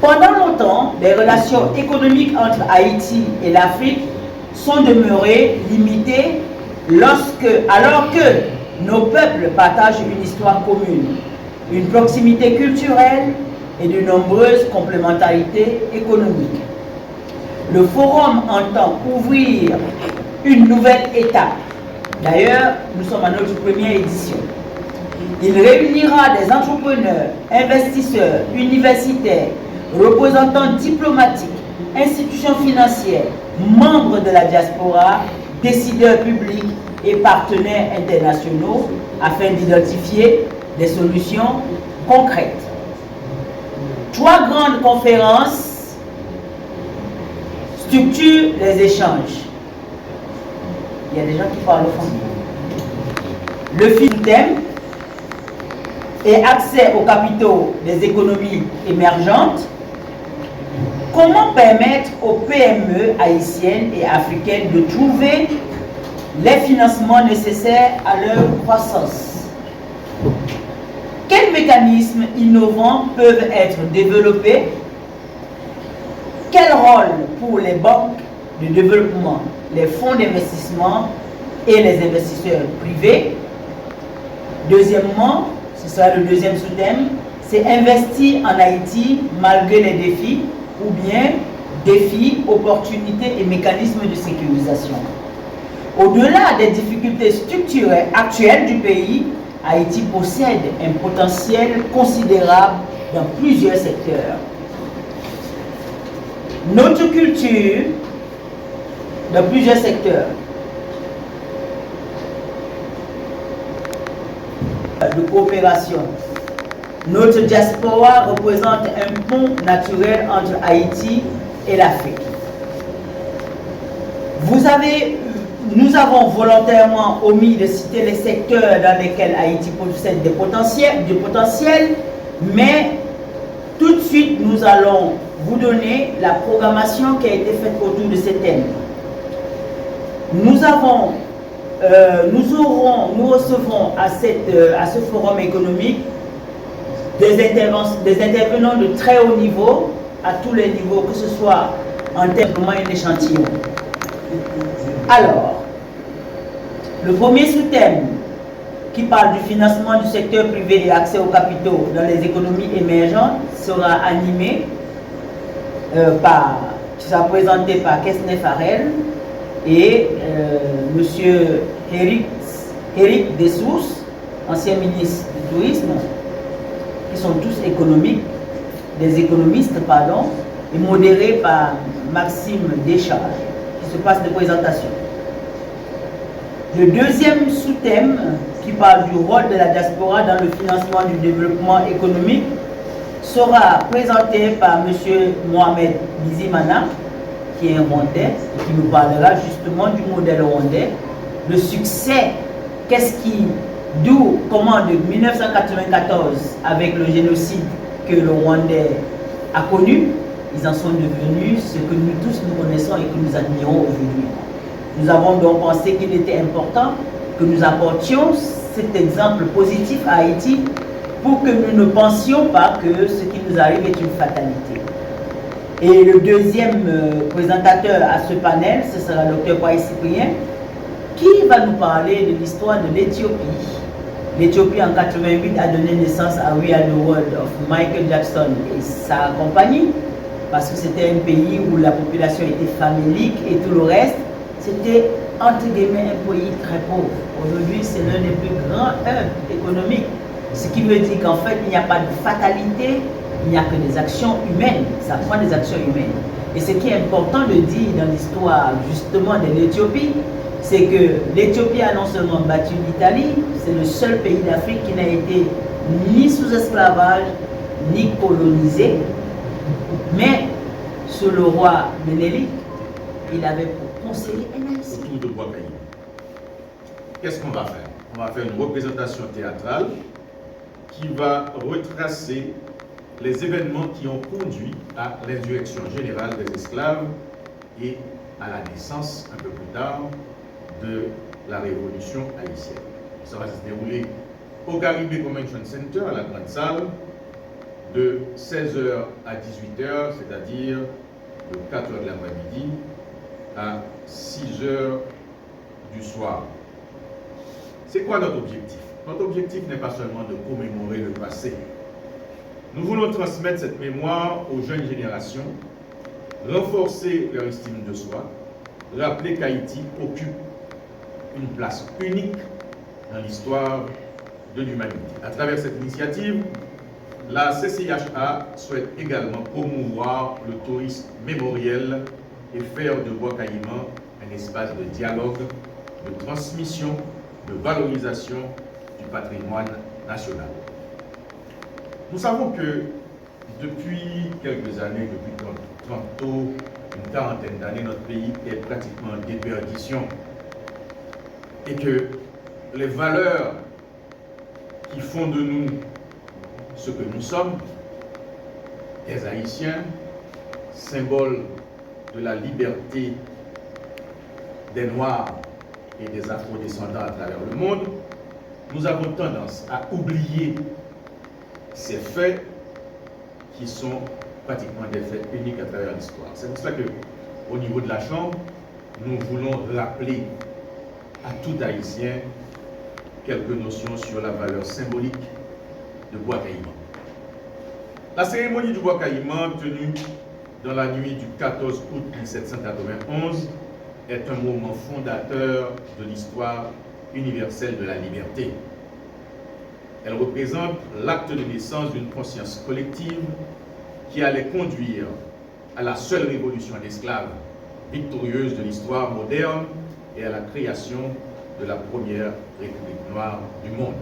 Pendant longtemps, les relations économiques entre Haïti et l'Afrique sont demeurées limitées alors que nos peuples partagent une histoire commune, une proximité culturelle et de nombreuses complémentarités économiques. Le forum entend ouvrir une nouvelle étape. D'ailleurs, nous sommes à notre première édition. Il réunira des entrepreneurs, investisseurs, universitaires, représentants diplomatiques, institutions financières, membres de la diaspora, décideurs publics et partenaires internationaux afin d'identifier des solutions concrètes. 3 grandes conférences structurent les échanges. Il y a des gens qui parlent au fond. Le fil du thème est accès aux capitaux des économies émergentes. Comment permettre aux PME haïtiennes et africaines de trouver les financements nécessaires à leur croissance? Quels mécanismes innovants peuvent être développés? Quel rôle pour les banques de développement, les fonds d'investissement et les investisseurs privés? Deuxièmement, ce sera le deuxième sous-thème, c'est investir en Haïti malgré les défis ou bien défis, opportunités et mécanismes de sécurisation. Au-delà des difficultés structurelles actuelles du pays, Haïti possède un potentiel considérable dans plusieurs secteurs. Notre culture, dans plusieurs secteurs, de coopération. Notre diaspora représente un pont naturel entre Haïti et l'Afrique. Nous avons volontairement omis de citer les secteurs dans lesquels Haïti possède du potentiel, mais tout de suite nous allons vous donner la programmation qui a été faite autour de ces thèmes. Nous recevrons à ce forum économique des intervenants de très haut niveau, à tous les niveaux, que ce soit en termes d'échantillon. Alors, le premier sous-thème qui parle du financement du secteur privé et accès aux capitaux dans les économies émergentes sera animé sera présenté par Kesnef Farel et M. Éric Dessources, ancien ministre du Tourisme, qui sont tous des économistes, et modéré par Maxime Descharges, qui se passe de présentation. Le deuxième sous-thème, qui parle du rôle de la diaspora dans le financement du développement économique, sera présenté par M. Mohamed Bizimana, qui est un Rwandais, et qui nous parlera justement du modèle rwandais, le succès, comment de 1994, avec le génocide que le Rwandais a connu, ils en sont devenus ce que nous tous nous connaissons et que nous admirons aujourd'hui. Nous avons donc pensé qu'il était important que nous apportions cet exemple positif à Haïti pour que nous ne pensions pas que ce qui nous arrive est une fatalité. Et le deuxième présentateur à ce panel, ce sera le Dr Kwai Cyprien, qui va nous parler de l'histoire de l'Éthiopie. L'Éthiopie en 88 a donné naissance à We Are the World of Michael Jackson et sa compagnie, parce que c'était un pays où la population était famélique et tout le reste, c'était entre guillemets un pays très pauvre. Aujourd'hui, c'est l'un des plus grands hubs économiques. Ce qui veut dire qu'en fait, il n'y a pas de fatalité, il n'y a que des actions humaines. Ça prend des actions humaines. Et ce qui est important de dire dans l'histoire justement de l'Éthiopie, c'est que l'Éthiopie a non seulement battu l'Italie, c'est le seul pays d'Afrique qui n'a été ni sous esclavage, ni colonisé, mais sous le roi Ménélique, il avait pour conseiller un haïtien. Autour de Bois-Caillou. Qu'est-ce qu'on va faire? On va faire une représentation théâtrale qui va retracer les événements qui ont conduit à l'insurrection générale des esclaves et à la naissance, un peu plus tard, de la révolution haïtienne. Ça va se dérouler au Caribbean Convention Center, à la Grande Salle, de 16h à 18h, c'est-à-dire de 4h de l'après-midi à 6h du soir. C'est quoi notre objectif? Notre objectif n'est pas seulement de commémorer le passé. Nous voulons transmettre cette mémoire aux jeunes générations, renforcer leur estime de soi, rappeler qu'Haïti occupe une place unique dans l'histoire de l'humanité. À travers cette initiative, la CCIHA souhaite également promouvoir le tourisme mémoriel et faire de Bois Caïman un espace de dialogue, de transmission, de valorisation du patrimoine national. Nous savons que depuis quelques années, depuis tantôt une quarantaine d'années, notre pays est pratiquement en déperdition et que les valeurs qui font de nous ce que nous sommes, des Haïtiens, symboles de la liberté des Noirs et des Afro-descendants à travers le monde, nous avons tendance à oublier ces faits qui sont pratiquement des faits uniques à travers l'histoire. C'est pour cela qu'au niveau de la Chambre, nous voulons rappeler à tout Haïtien quelques notions sur la valeur symbolique de Bois Caïman. La cérémonie du Bois Caïman, tenue dans la nuit du 14 août 1791, est un moment fondateur de l'histoire universelle de la liberté. Elle représente l'acte de naissance d'une conscience collective qui allait conduire à la seule révolution d'esclaves victorieuse de l'histoire moderne et à la création de la première république noire du monde.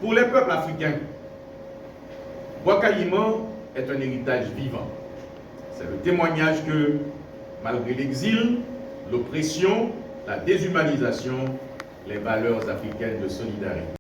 Pour les peuples africains, Bois Caïman est un héritage vivant. C'est le témoignage que, malgré l'exil, l'oppression, la déshumanisation, les valeurs africaines de solidarité